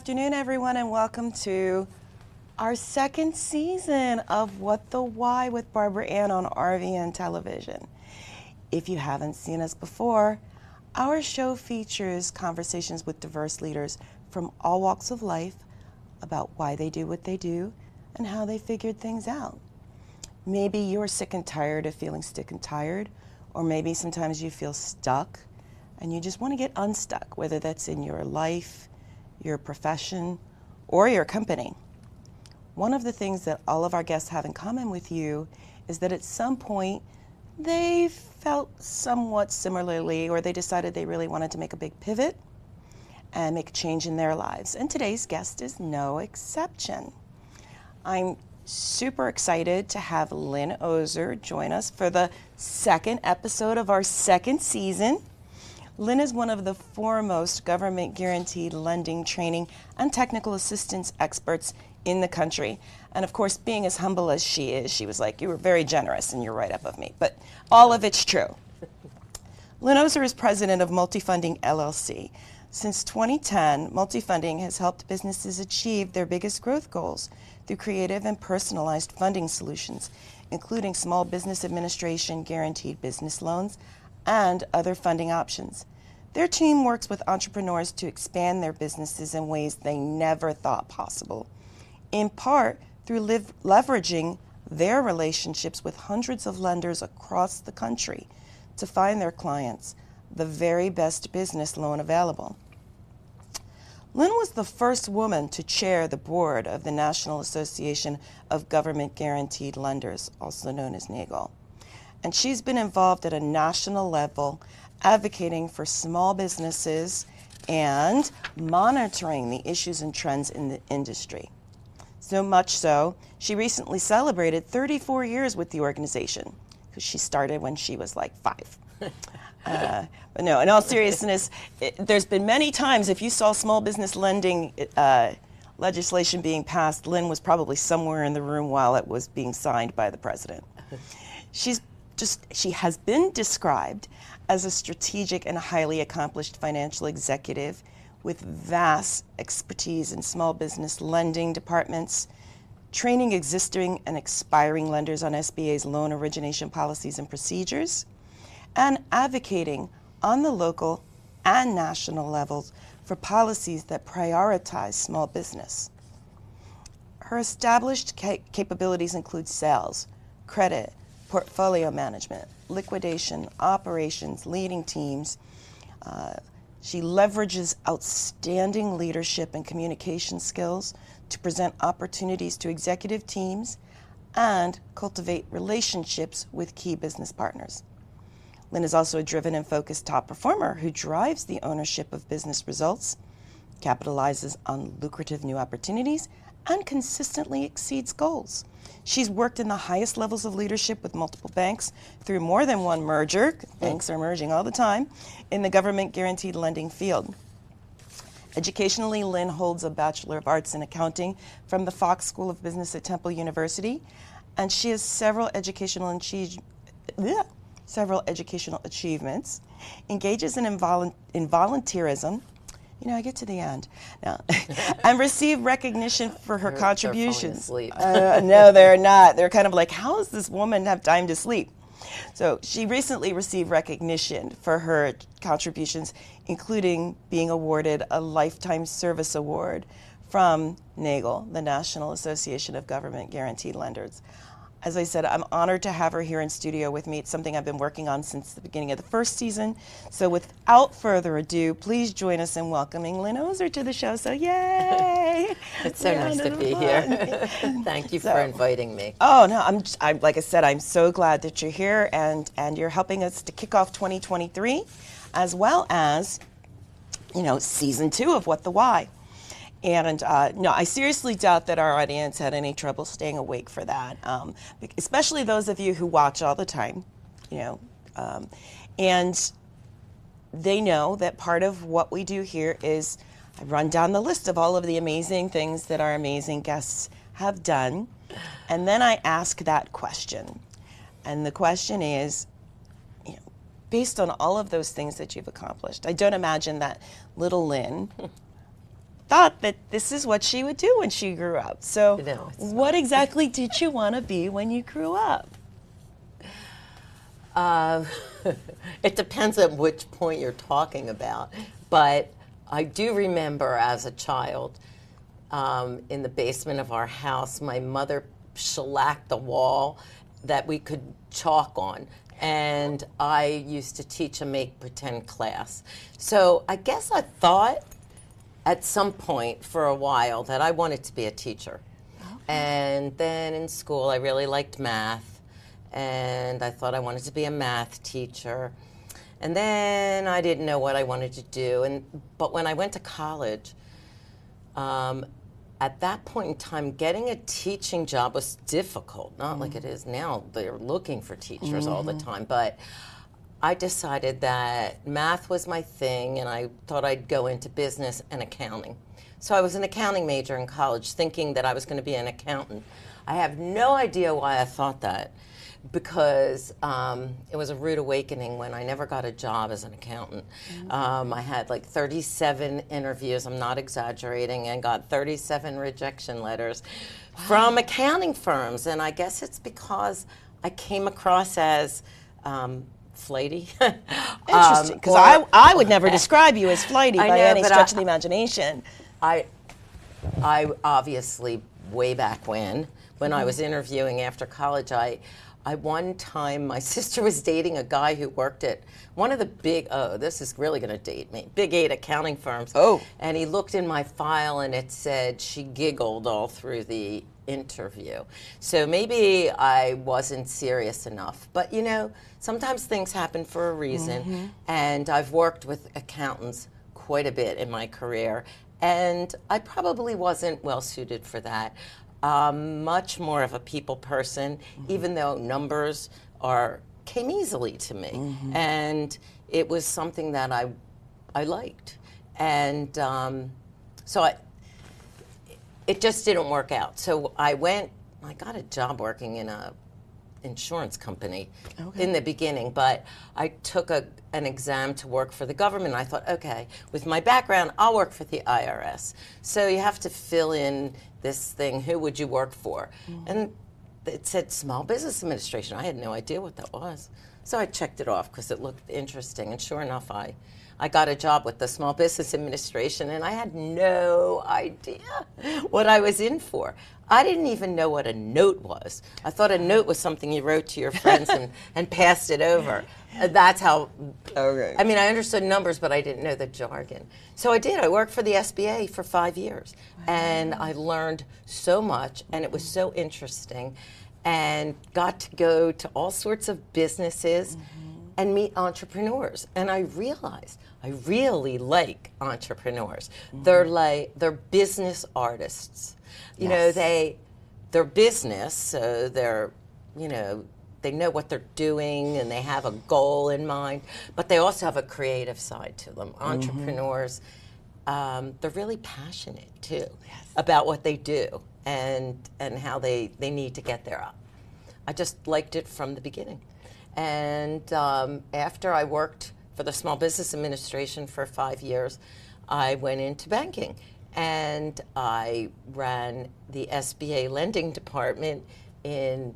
afternoon, everyone, and welcome to our second season of What the Why with Barbara Ann on RVN Television. If you haven't seen us before, our show features conversations with diverse leaders from all walks of life about why they do what they do and how they figured things out. Maybe you're sick and tired of feeling sick and tired, or maybe sometimes you feel stuck and you just want to get unstuck, whether that's in your life, your profession, or your company. One of the things that all of our guests have in common with you is that at some point they felt somewhat similarly, or they decided they really wanted to make a big pivot and make a change in their lives. And today's guest is no exception. I'm super excited to have Lynn Ozer join us for the second episode of our second season. Lynn is one of the foremost government guaranteed lending training and technical assistance experts in the country. And of course, being as humble as she is, she was like, "You were very generous in your write-up of me," but all of it's true. Lynn Ozer is president of Multifunding LLC. Since 2010, Multifunding has helped businesses achieve their biggest growth goals through creative and personalized funding solutions, including small business administration, guaranteed business loans, and other funding options. Their team works with entrepreneurs to expand their businesses in ways they never thought possible, in part through leveraging their relationships with hundreds of lenders across the country to find their clients the very best business loan available. Lynn was the first woman to chair the board of the National Association of Government Guaranteed Lenders, also known as NAGL. And she's been involved at a national level advocating for small businesses and monitoring the issues and trends in the industry. So much so, she recently celebrated 34 years with the organization, because she started when she was like 5. But no, in all seriousness, there's been many times, if you saw small business lending legislation being passed, Lynn was probably somewhere in the room while it was being signed by the president. She has been described as a strategic and highly accomplished financial executive with vast expertise in small business lending departments, training existing and expiring lenders on SBA's loan origination policies and procedures, and advocating on the local and national levels for policies that prioritize small business. Her established capabilities include sales, credit, portfolio management, liquidation, operations, leading teams. She leverages outstanding leadership and communication skills to present opportunities to executive teams and cultivate relationships with key business partners. Lynn is also a driven and focused top performer who drives the ownership of business results, capitalizes on lucrative new opportunities, and consistently exceeds goals. She's worked in the highest levels of leadership with multiple banks through more than one merger. Banks are merging all the time in the government guaranteed lending field. Educationally, Lynn holds a Bachelor of Arts in Accounting from the Fox School of Business at Temple University, and she has several educational achievements, engages in volunteerism, I get to the end now, and received recognition for her contributions. No, they're not. They're kind of like, how does this woman have time to sleep? So she recently received recognition for her contributions, including being awarded a Lifetime Service Award from NAGL, the National Association of Government Guaranteed Lenders. As I said, I'm honored to have her here in studio with me. It's something I've been working on since the beginning of the first season. So without further ado, please join us in welcoming Lynn Ozer to the show. So yay! It's so nice to be here. Thank you for inviting me. Oh, no, I'm like I said, I'm so glad that you're here and you're helping us to kick off 2023, as well as, season 2 of What the Why. And no, I seriously doubt that our audience had any trouble staying awake for that, especially those of you who watch all the time, and they know that part of what we do here is I run down the list of all of the amazing things that our amazing guests have done, and then I ask that question. And the question is, based on all of those things that you've accomplished, I don't imagine that little Lynn thought that this is what she would do when she grew up. So No, it's what exactly did you want to be when you grew up? It depends on which point you're talking about. But I do remember as a child, in the basement of our house, my mother shellacked a wall that we could chalk on. And I used to teach a make-pretend class. So I guess I thought at some point for a while that I wanted to be a teacher. Okay. And then in school, I really liked math. And I thought I wanted to be a math teacher. And then I didn't know what I wanted to do. But when I went to college, at that point in time, getting a teaching job was difficult. Not like it is now. They're looking for teachers all the time. But I decided that math was my thing, and I thought I'd go into business and accounting. So I was an accounting major in college, thinking that I was going to be an accountant. I have no idea why I thought that, because it was a rude awakening when I never got a job as an accountant. I had like 37 interviews, I'm not exaggerating, and got 37 rejection letters from accounting firms. And I guess it's because I came across as flighty. Interesting, because I would never describe you as flighty by any stretch of the imagination. I obviously, way back when I was interviewing after college, I one time, my sister was dating a guy who worked at one of the big, this is really going to date me, big 8 accounting firms. Oh. And he looked in my file and it said she giggled all through the interview. So maybe I wasn't serious enough. But you know, sometimes things happen for a reason. And I've worked with accountants quite a bit in my career. And I probably wasn't well suited for that. Much more of a people person, even though numbers came easily to me. And it was something that I liked. And so it just didn't work out. So I got a job working in a insurance company in the beginning, but I took an exam to work for the government. I thought, okay, with my background, I'll work for the IRS. So you have to fill in this thing, who would you work for? And it said Small Business Administration. I had no idea what that was. So I checked it off because it looked interesting, and sure enough, I got a job with the Small Business Administration, and I had no idea what I was in for. I didn't even know what a note was. I thought a note was something you wrote to your friends and passed it over. That's how, I mean, I understood numbers, but I didn't know the jargon. So I did. I worked for the SBA for 5 years, and I learned so much, and it was so interesting, and got to go to all sorts of businesses and meet entrepreneurs. And I realized I really like entrepreneurs. They're business artists. You know, they're business, so they're, you know, they know what they're doing and they have a goal in mind, but they also have a creative side to them. Entrepreneurs, they're really passionate too about what they do and how they need to get there. I just liked it from the beginning. And after I worked for the Small Business Administration for 5 years, I went into banking. And I ran the SBA lending department in,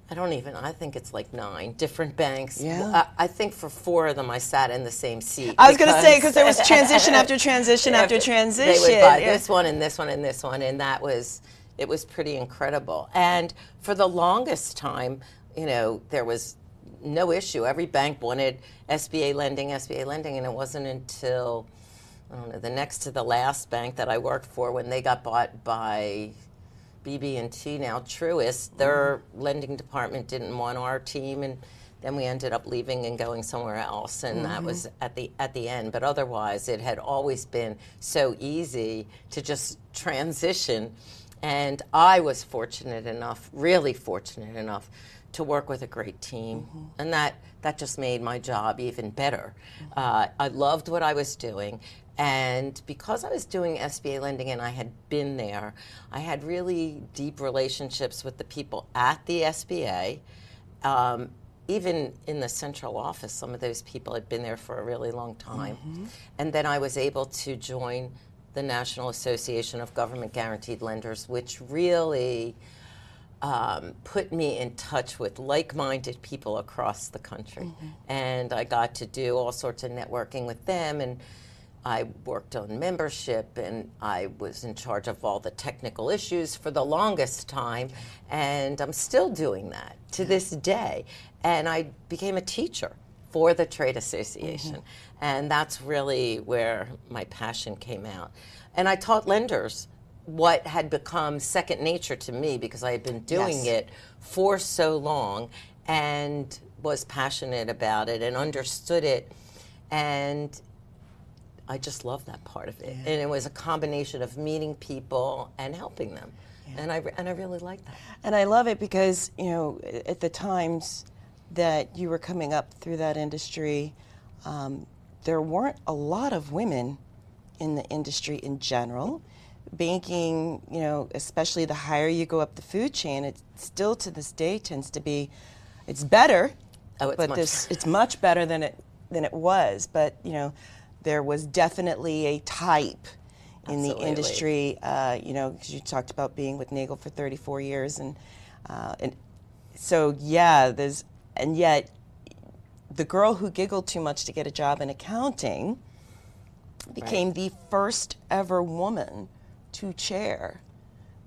I think it's like 9 different banks. Yeah. I think for 4 of them I sat in the same seat. I was going to say, because there was transition after transition after transition. They would buy this one and this one and this one, and it was pretty incredible. And for the longest time, you know, there was no issue. Every bank wanted SBA lending, and it wasn't until, I don't know, the next to the last bank that I worked for, when they got bought by BB&T, now Truist, their lending department didn't want our team, and then we ended up leaving and going somewhere else, and that was at the end. But otherwise, it had always been so easy to just transition, and I was fortunate enough, really fortunate enough, to work with a great team, and that just made my job even better. I loved what I was doing. And because I was doing SBA lending and I had been there, I had really deep relationships with the people at the SBA. Even in the central office, some of those people had been there for a really long time. And then I was able to join the National Association of Government Guaranteed Lenders, which really put me in touch with like-minded people across the country. And I got to do all sorts of networking with them, and I worked on membership, and I was in charge of all the technical issues for the longest time, and I'm still doing that to this day. And I became a teacher for the trade association, and that's really where my passion came out. And I taught lenders what had become second nature to me because I had been doing it for so long and was passionate about it and understood it, and I just love that part of it. And it was a combination of meeting people and helping them, and I really like that. And I love it because, you know, at the times that you were coming up through that industry, there weren't a lot of women in the industry in general. Banking, you know, especially the higher you go up the food chain, it still to this day tends to be, it's better, but it's much better than it was. But you know, there was definitely a type in the industry. You know, because you talked about being with Nagel for 34 years, and so yeah, and yet the girl who giggled too much to get a job in accounting became the first ever woman to chair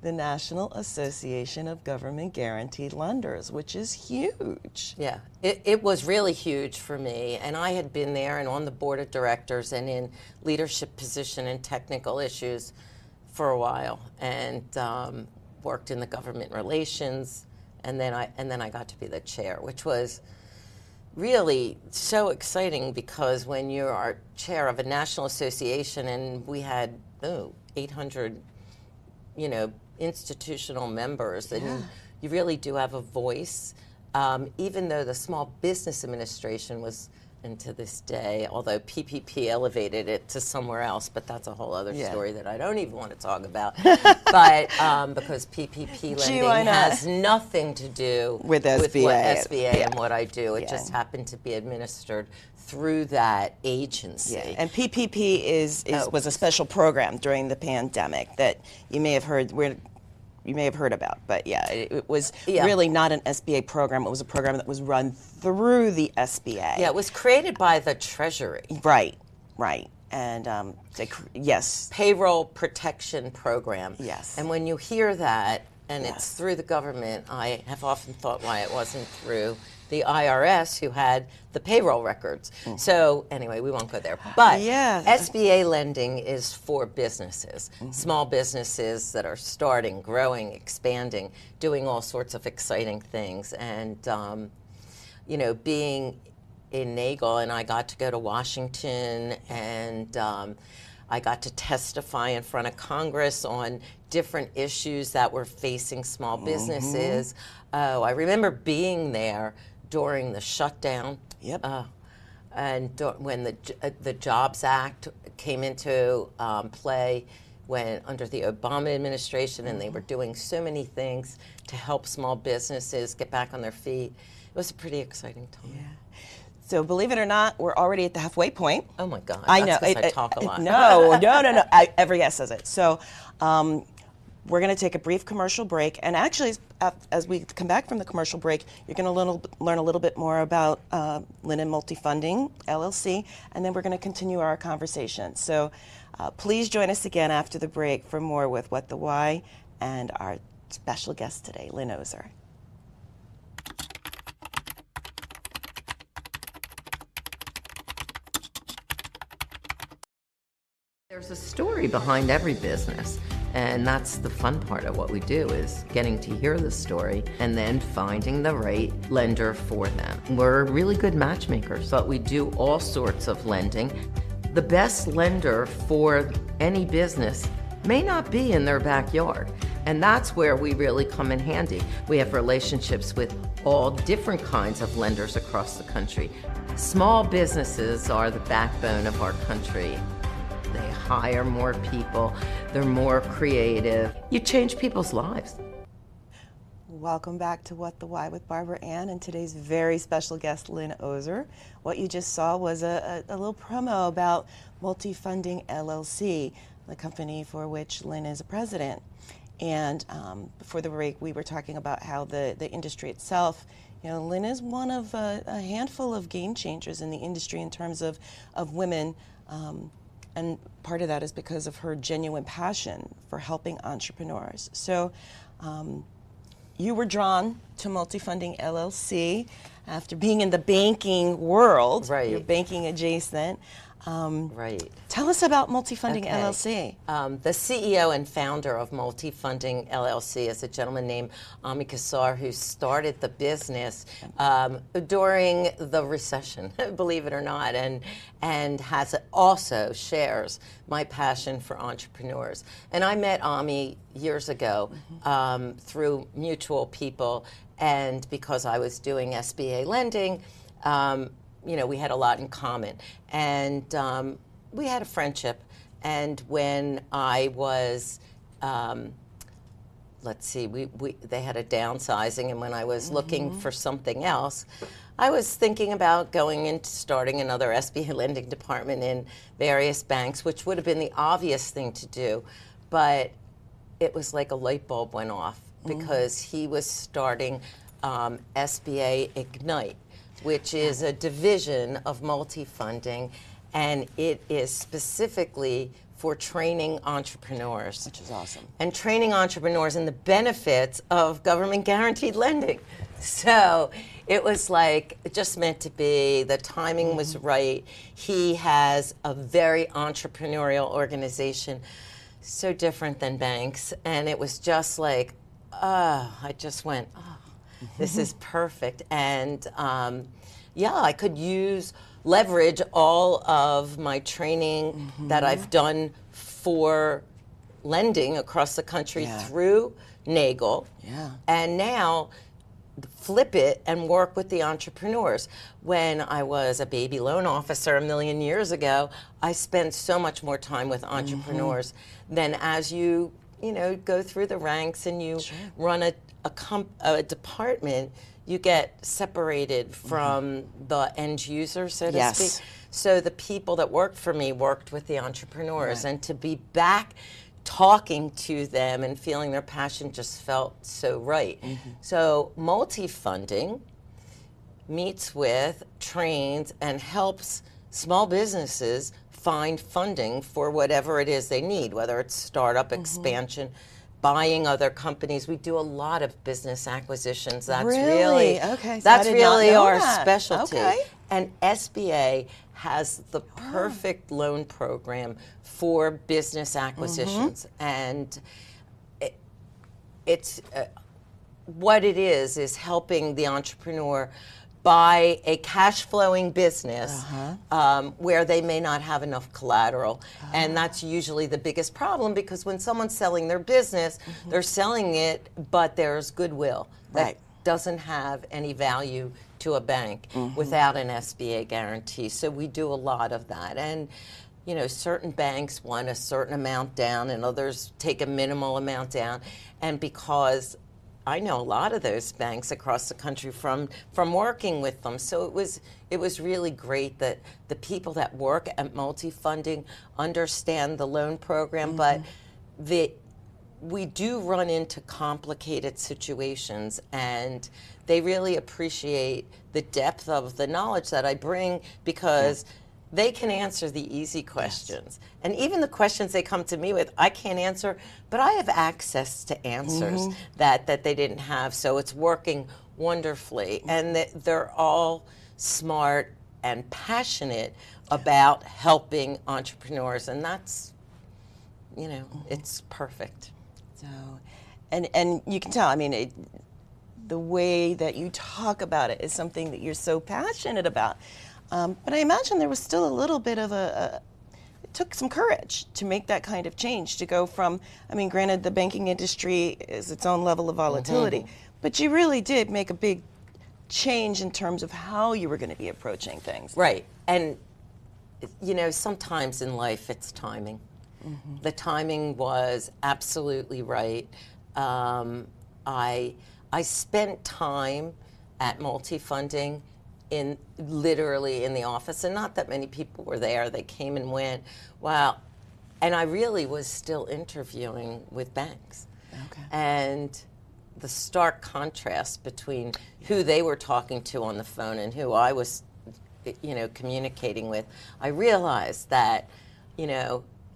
the National Association of Government Guaranteed Lenders, which is huge. Yeah, it was really huge for me, and I had been there and on the board of directors and in leadership position and technical issues for a while, and worked in the government relations, and then I got to be the chair, which was really so exciting because when you're our chair of a national association, and we had 800, you know, institutional members, and you really do have a voice. Even though the Small Business Administration was, and to this day, although PPP elevated it to somewhere else, but that's a whole other story that I don't even want to talk about. But because PPP lending has nothing to do with SBA, and what I do. It just happened to be administered through that agency. And PPP was a special program during the pandemic that you may have heard about, but it was really not an SBA program. It was a program that was run through the SBA. Yeah, it was created by the Treasury. Right. And payroll protection program. Yes. And when you hear that, and it's through the government, I have often thought why it wasn't through the IRS, who had the payroll records. So anyway, we won't go there. But SBA lending is for businesses, small businesses that are starting, growing, expanding, doing all sorts of exciting things. And you know, being in Nagel, and I got to go to Washington, and I got to testify in front of Congress on different issues that were facing small businesses. Oh, I remember being there during the shutdown. And when the Jobs Act came into play, when under the Obama administration, and they were doing so many things to help small businesses get back on their feet. It was a pretty exciting time. So believe it or not, we're already at the halfway point. Oh my God! I know. That's 'cause I talk a lot. No. Every guest says it. So we're going to take a brief commercial break, and actually, as we come back from the commercial break, you're going to learn a little bit more about Lynn Multifunding LLC, and then we're going to continue our conversation. So please join us again after the break for more with What the Why and our special guest today, Lynn Ozer. There's a story behind every business, and that's the fun part of what we do, is getting to hear the story and then finding the right lender for them. We're really good matchmakers, but we do all sorts of lending. The best lender for any business may not be in their backyard, and that's where we really come in handy. We have relationships with all different kinds of lenders across the country. Small businesses are the backbone of our country. They hire more people, they're more creative. You change people's lives. Welcome back to What the Why with Barbara Ann and today's very special guest, Lynn Ozer. What you just saw was a little promo about Multifunding LLC. the company for which Lynn is a president. And before the break, we were talking about how the industry itself, Lynn is one of a handful of game changers in the industry in terms of women. And part of that is because of her genuine passion for helping entrepreneurs. So you were drawn to Multifunding LLC after being in the banking world. Right. You're banking adjacent. Right. Tell us about Multifunding Okay. LLC. The CEO and founder of Multifunding LLC is a gentleman named Ami Kassar, who started the business during the recession, believe it or not, and has also shares my passion for entrepreneurs. And I met Ami years ago through mutual people, and because I was doing SBA lending, we had a lot in common, and we had a friendship. And when I was, they had a downsizing, and when I was looking for something else, I was thinking about going into starting another SBA lending department in various banks, which would have been the obvious thing to do, but it was like a light bulb went off because he was starting SBA Ignite, which is a division of Multifunding, and it is specifically for training entrepreneurs. Which is awesome. And training entrepreneurs in the benefits of government guaranteed lending. So it was like, it just meant to be, the timing was right. He has a very entrepreneurial organization, so different than banks, and it was just like, I just went, this is perfect. And I could leverage all of my training that I've done for lending across the country through NAGLE, and now flip it and work with the entrepreneurs. When I was a baby loan officer a million years ago, I spent so much more time with entrepreneurs than as you go through the ranks and you run a department, you get separated from the end user, so to speak. So the people that worked for me worked with the entrepreneurs, and to be back talking to them and feeling their passion just felt so right. So Multifunding meets with, trains, and helps small businesses find funding for whatever it is they need, whether it's startup expansion, buying other companies. We do a lot of business acquisitions. That's really okay. So that's I did really not know our that. specialty. Okay. And SBA has the perfect loan program for business acquisitions, and it's what it is helping the entrepreneur buy a cash flowing business where they may not have enough collateral. And that's usually the biggest problem, because when someone's selling their business, they're selling it, but there's goodwill that doesn't have any value to a bank without an SBA guarantee. So we do a lot of that. And certain banks want a certain amount down and others take a minimal amount down. And because I know a lot of those banks across the country from working with them. So it was really great that the people that work at Multifunding understand the loan program, but we do run into complicated situations, and they really appreciate the depth of the knowledge that I bring, because they can answer the easy questions. And even the questions they come to me with, I can't answer, but I have access to answers that they didn't have. So it's working wonderfully. And they're all smart and passionate about helping entrepreneurs. And that's, it's perfect. So, and you can tell, I mean, the way that you talk about it is something that you're so passionate about. But I imagine there was still a little bit of it took some courage to make that kind of change, to go from, I mean, granted, the banking industry is its own level of volatility, but you really did make a big change in terms of how you were going to be approaching things. Right. And, sometimes in life it's timing. The timing was absolutely right. I spent time at Multifunding literally in the office, and not that many people were there. They came and went. Wow, And I really was still interviewing with banks. Okay. And the stark contrast between who they were talking to on the phone and who I was, communicating with, I realized that,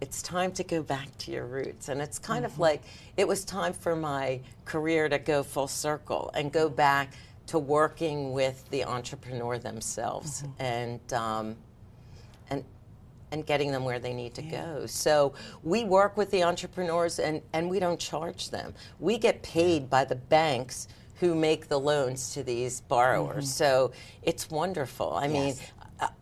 it's time to go back to your roots. And it's kind of like it was time for my career to go full circle and go back to working with the entrepreneur themselves and getting them where they need to go. So we work with the entrepreneurs and we don't charge them. We get paid by the banks who make the loans to these borrowers. So it's wonderful. I mean,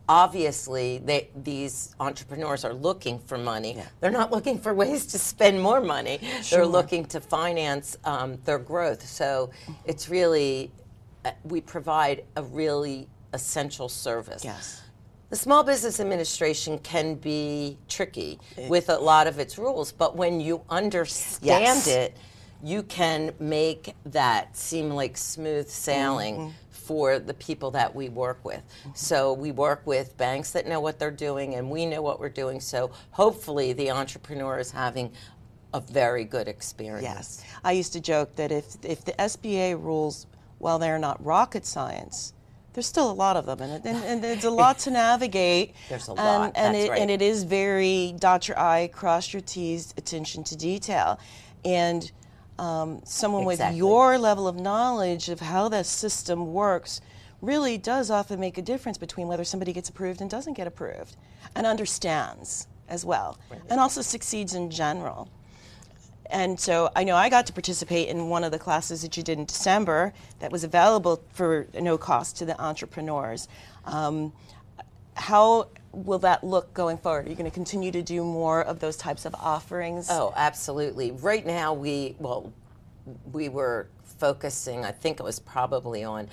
obviously, these entrepreneurs are looking for money. They're not looking for ways to spend more money. They're looking to finance their growth. So it's really, we provide a really essential service. The Small Business Administration can be tricky with a lot of its rules, but when you understand it, you can make that seem like smooth sailing for the people that we work with. So we work with banks that know what they're doing, and we know what we're doing. So hopefully the entrepreneur is having a very good experience. Yes. I used to joke that if the SBA rules, while they're not rocket science, there's still a lot of them, and it's a lot to navigate. There's a lot, that's right. And it is very dot your I, cross your T's, attention to detail. And someone with your level of knowledge of how that system works really does often make a difference between whether somebody gets approved and doesn't get approved, and understands as well, and also succeeds in general. And so I know I got to participate in one of the classes that you did in December that was available for no cost to the entrepreneurs. How will that look going forward? Are you going to continue to do more of those types of offerings? Oh, absolutely. Right now, we were focusing, I think it was probably on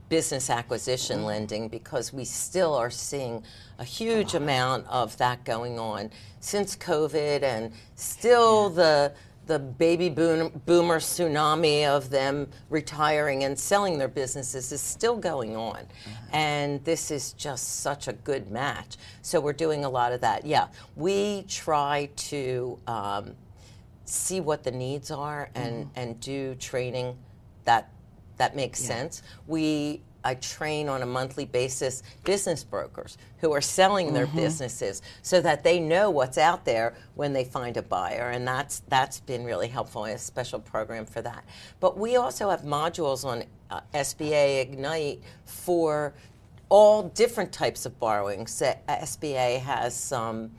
business acquisition lending, because we still are seeing a huge amount of that going on since COVID, and still the baby boomer tsunami of them retiring and selling their businesses is still going on. And this is just such a good match. So we're doing a lot of that. Yeah, we try to see what the needs are and do training that makes sense. I train on a monthly basis business brokers who are selling their businesses so that they know what's out there when they find a buyer, and that's been really helpful. I have a special program for that. But we also have modules on SBA Ignite for all different types of borrowings. SBA has some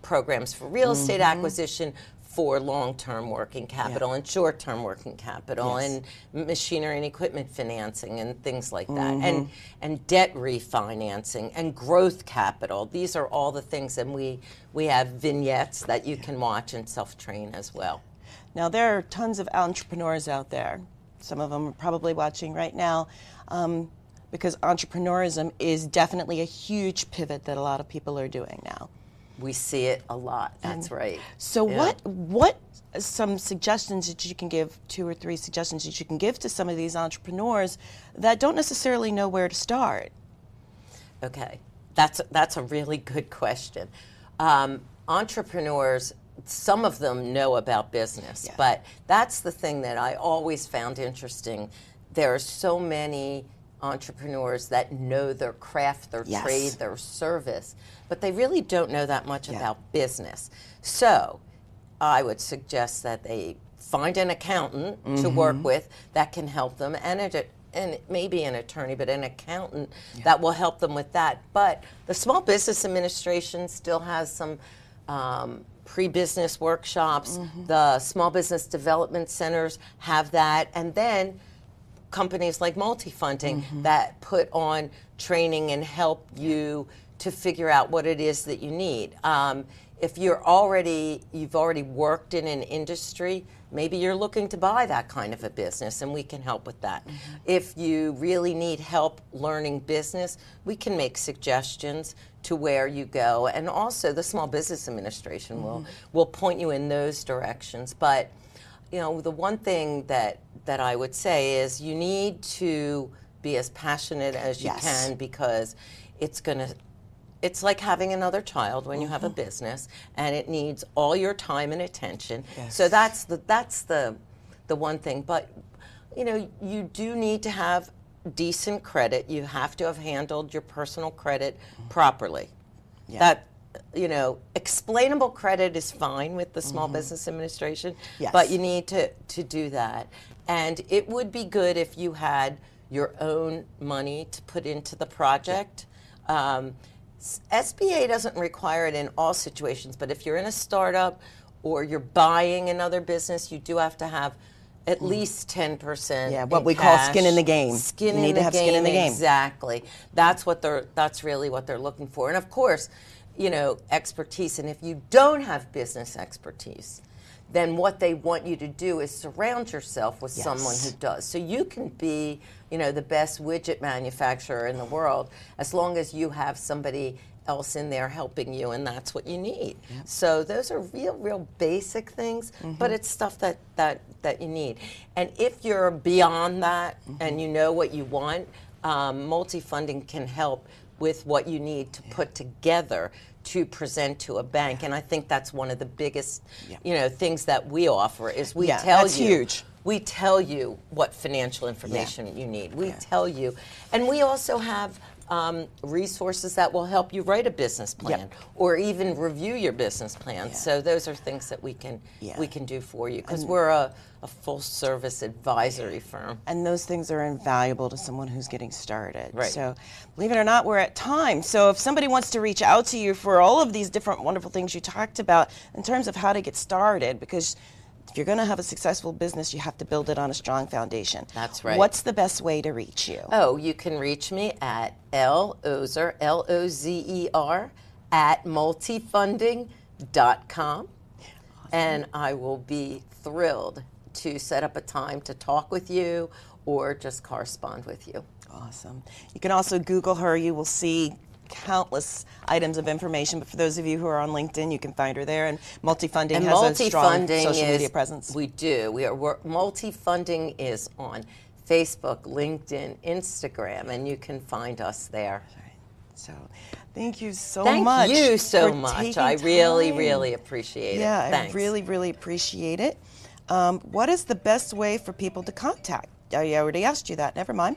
programs for real estate acquisition, for long-term working capital and short-term working capital, and machinery and equipment financing and things like that, and debt refinancing and growth capital. These are all the things, and we have vignettes that you can watch and self-train as well. Now, there are tons of entrepreneurs out there. Some of them are probably watching right now, because entrepreneurism is definitely a huge pivot that a lot of people are doing now. We see it a lot. That's right. So what some suggestions that you can give, 2 or 3 suggestions that you can give to some of these entrepreneurs that don't necessarily know where to start? Okay, that's a really good question. Entrepreneurs, some of them know about business, but that's the thing that I always found interesting. There are so many entrepreneurs that know their craft, their trade, their service, but they really don't know that much about business. So I would suggest that they find an accountant to work with that can help them, and maybe an attorney, but an accountant that will help them with that. But the Small Business Administration still has some pre-business workshops. The Small Business Development Centers have that, and then companies like Multifunding that put on training and help you to figure out what it is that you need. If you've already worked in an industry, maybe you're looking to buy that kind of a business, and we can help with that. If you really need help learning business, we can make suggestions to where you go, and also the Small Business Administration will point you in those directions. But the one thing that I would say is you need to be as passionate as you can, because it's going it's like having another child when you have a business, and it needs all your time and attention. Yes. So that's the one thing. But you know, you do need to have decent credit. You have to have handled your personal credit properly. Yeah. That, you know, explainable credit is fine with the Small Business Administration, Yes. but you need to do that. And it would be good if you had your own money to put into the project. SBA doesn't require it in all situations, but if you're in a startup or you're buying another business, you do have to have at least 10%. Yeah, what in we call cash. skin in the game. Skin You in need the to have game, skin in the game. Exactly. That's really what they're looking for. And of course, you know, expertise. And if you don't have business expertise, then what they want you to do is surround yourself with someone who does. So you can be, you know, the best widget manufacturer in the world as long as you have somebody else in there helping you, and that's what you need. Yep. So those are real basic things, but it's stuff that you need. And if you're beyond that and you know what you want, multi-funding can help with what you need to put together to present to a bank. And I think that's one of the biggest, you know, things that we offer is we tell that's you. Huge. We tell you what financial information you need. We tell you. And we also have resources that will help you write a business plan or even review your business plan. So those are things that we can do for you because we're a full service advisory firm. And those things are invaluable to someone who's getting started. Right. So believe it or not, we're at time. So if somebody wants to reach out to you for all of these different wonderful things you talked about in terms of how to get started, because if you're going to have a successful business, you have to build it on a strong foundation. That's right. What's the best way to reach you? Oh, you can reach me at Ozer, Lozer, at multifunding.com. And I will be thrilled to set up a time to talk with you or just correspond with you. Awesome. You can also Google her. You will see countless items of information, but for those of you who are on LinkedIn, you can find her there. And Multifunding has a strong social media presence. We do. Multifunding is on Facebook, LinkedIn, Instagram, and you can find us there. So thank you so Thank much. you so much. I really appreciate it. Yeah, Thanks. I really appreciate it. What is the best way for people to contact? I already asked you that. Never mind.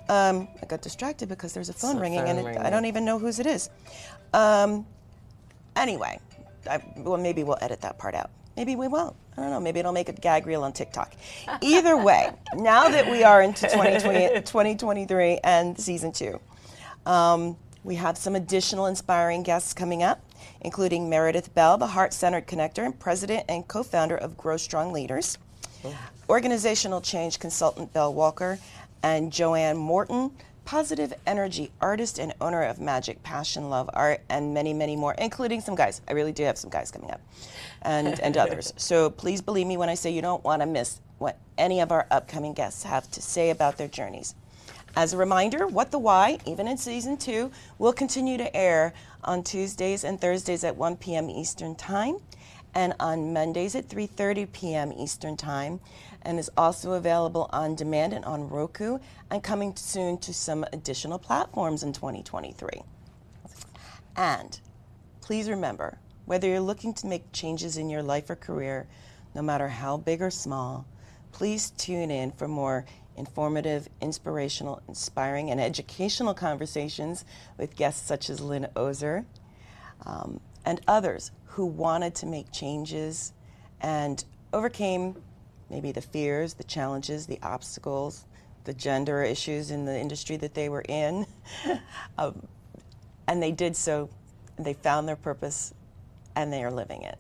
I got distracted because there's a phone ringing, I don't even know whose it is. Anyway, well, maybe we'll edit that part out. Maybe we won't. I don't know. Maybe it'll make a gag reel on TikTok. Either way, now that we are into 2023 and season 2, we have some additional inspiring guests coming up, including Meredith Bell, the heart-centered connector and president and co-founder of Grow Strong Leaders, organizational change consultant Belle Walker, and Joanne Morton, positive energy artist and owner of Magic Passion Love Art, and many more, including some guys. I really do have some guys coming up, and others. So please believe me when I say you don't want to miss what any of our upcoming guests have to say about their journeys. As a reminder, What the Why, even in season 2, will continue to air on Tuesdays and Thursdays at 1 p.m. Eastern Time, and on Mondays at 3:30 p.m. Eastern Time, and is also available on demand and on Roku, and coming soon to some additional platforms in 2023. And please remember, whether you're looking to make changes in your life or career, no matter how big or small, please tune in for more informative, inspirational, inspiring, and educational conversations with guests such as Lynn Ozer and others who wanted to make changes and overcame maybe the fears, the challenges, the obstacles, the gender issues in the industry that they were in. And they did so, they found their purpose, and they are living it.